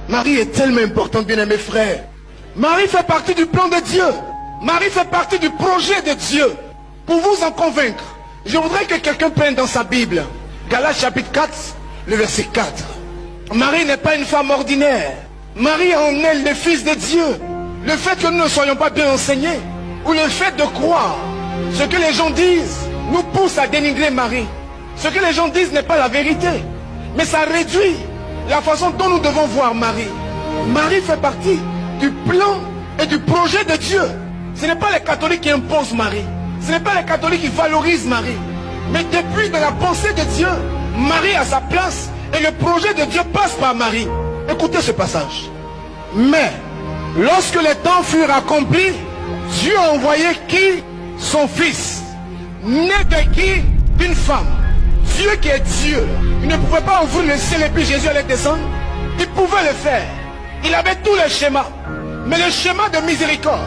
Marie est tellement importante, bien-aimés frères. Marie fait partie du plan de Dieu. Marie fait partie du projet de Dieu. Pour vous en convaincre, je voudrais que quelqu'un prenne dans sa Bible Galates chapitre 4, le verset 4. Marie n'est pas une femme ordinaire. Marie a en elle le Fils de Dieu. Le fait que nous ne soyons pas bien enseignés, ou le fait de croire ce que les gens disent, nous pousse à dénigrer Marie. Ce que les gens disent n'est pas la vérité, mais ça réduit la façon dont nous devons voir Marie. Marie fait partie du plan et du projet de Dieu. Ce n'est pas les catholiques qui imposent Marie. Ce n'est pas les catholiques qui valorisent Marie. Mais depuis de la pensée de Dieu, Marie a sa place et le projet de Dieu passe par Marie. Écoutez ce passage. Mais lorsque les temps furent accomplis, Dieu a envoyé qui? Son Fils, né de qui? D'une femme. Dieu qui est Dieu, il ne pouvait pas ouvrir le ciel et puis Jésus allait descendre. Il pouvait le faire. Il avait tous les schémas. Mais le schéma de miséricorde,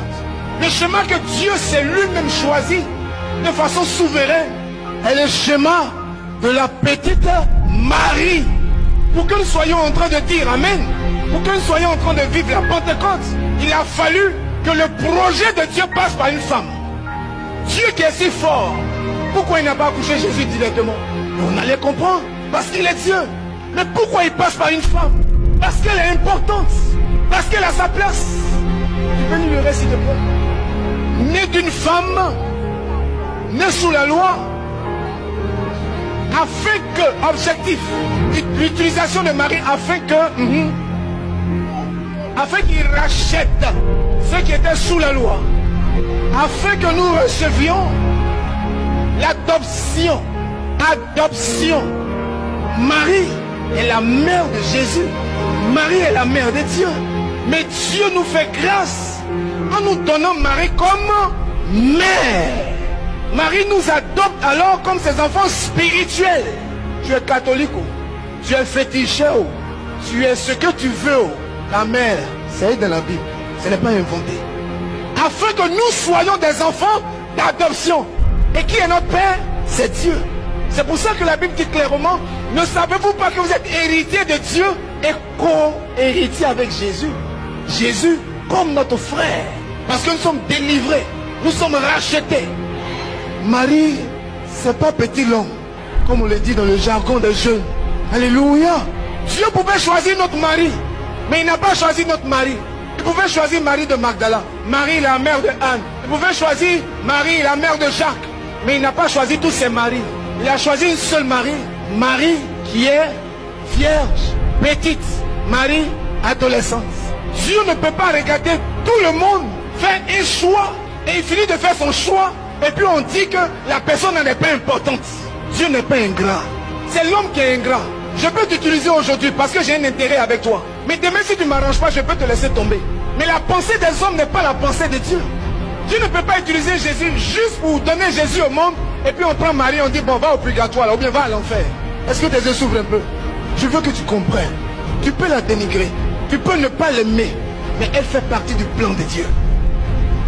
le schéma que Dieu s'est lui-même choisi de façon souveraine, est le schéma de la petite Marie. Pour que nous soyons en train de dire Amen, pour que nous soyons en train de vivre la Pentecôte, il a fallu que le projet de Dieu passe par une femme. Dieu qui est si fort, pourquoi il n'a pas accouché Jésus directement? On allait comprendre, parce qu'il est Dieu. Mais pourquoi il passe par une femme? Parce qu'elle est importante, parce qu'elle a sa place. Tu peux nous le réciter, s'il te plaît? Né d'une femme, né sous la loi, afin que, objectif, l'utilisation de Marie, afin qu'il rachète ceux qui étaient sous la loi, afin que nous recevions l'adoption. Adoption. Marie est la mère de Jésus. Marie est la mère de Dieu. Mais Dieu nous fait grâce en nous donnant Marie comme mère. Marie nous adopte alors comme ses enfants spirituels. Tu es catholique, tu es fétiché, tu es ce que tu veux. La mère, c'est dans la Bible, ce n'est pas inventé. Afin que nous soyons des enfants d'adoption. Et qui est notre Père? C'est Dieu. C'est pour ça que la Bible dit clairement, ne savez-vous pas que vous êtes héritiers de Dieu et co-héritiers avec Jésus? Jésus comme notre frère. Parce que nous sommes délivrés, nous sommes rachetés. Marie, c'est pas petit l'homme, comme on le dit dans le jargon des jeunes. Alléluia. Dieu pouvait choisir notre mari, mais il n'a pas choisi notre mari. Il pouvait choisir Marie de Magdala, Marie la mère de Anne. Il pouvait choisir Marie la mère de Jacques, mais il n'a pas choisi tous ses maris. Il a choisi une seule Marie, Marie qui est vierge, petite, Marie adolescente. Dieu ne peut pas regarder tout le monde faire un choix et il finit de faire son choix et puis on dit que la personne n'est pas importante. Dieu n'est pas ingrat, c'est l'homme qui est ingrat. Je peux t'utiliser aujourd'hui parce que j'ai un intérêt avec toi, mais demain si tu ne m'arranges pas, je peux te laisser tomber. Mais la pensée des hommes n'est pas la pensée de Dieu. Dieu ne peut pas utiliser Jésus juste pour donner Jésus au monde et puis on prend Marie, on dit bon va au purgatoire là, ou bien va à l'enfer. Est-ce que tes yeux s'ouvrent un peu? Je veux que tu comprennes. Tu peux la dénigrer, tu peux ne pas l'aimer, mais elle fait partie du plan de Dieu.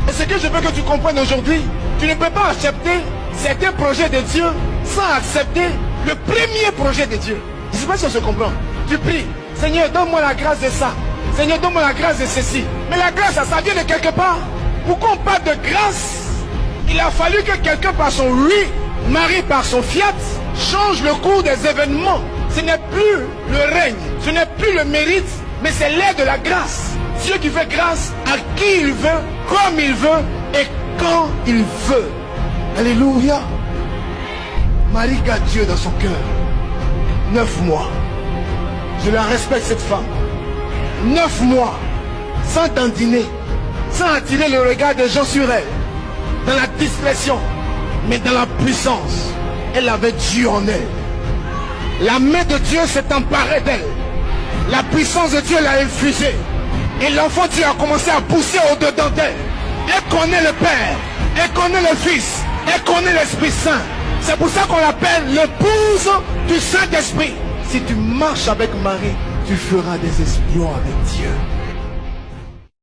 Et ce que je veux que tu comprennes aujourd'hui, tu ne peux pas accepter certains projets de Dieu sans accepter le premier projet de Dieu. Je ne sais pas si on se comprend. Tu pries, Seigneur donne-moi la grâce de ça, Seigneur donne-moi la grâce de ceci. Mais la grâce ça vient de quelque part. Pourquoi on parle de grâce? Il a fallu que quelqu'un par son oui, Marie par son fiat, change le cours des événements. Ce n'est plus le règne, ce n'est plus le mérite, mais c'est l'aide de la grâce. Dieu qui fait grâce à qui il veut, comme il veut et quand il veut. Alléluia. Marie garde Dieu dans son cœur. 9 mois. Je la respecte cette femme. 9 mois. Sans dandiner, sans attirer le regard des gens sur elle. Dans la discrétion, mais dans la puissance. Elle avait Dieu en elle. La main de Dieu s'est emparée d'elle. La puissance de Dieu l'a infusée. Et l'enfant Dieu a commencé à pousser au-dedans d'elle. Elle connaît le Père, elle connaît le Fils, elle connaît l'Esprit Saint. C'est pour ça qu'on l'appelle l'épouse du Saint-Esprit. Si tu marches avec Marie, tu feras des exploits avec Dieu.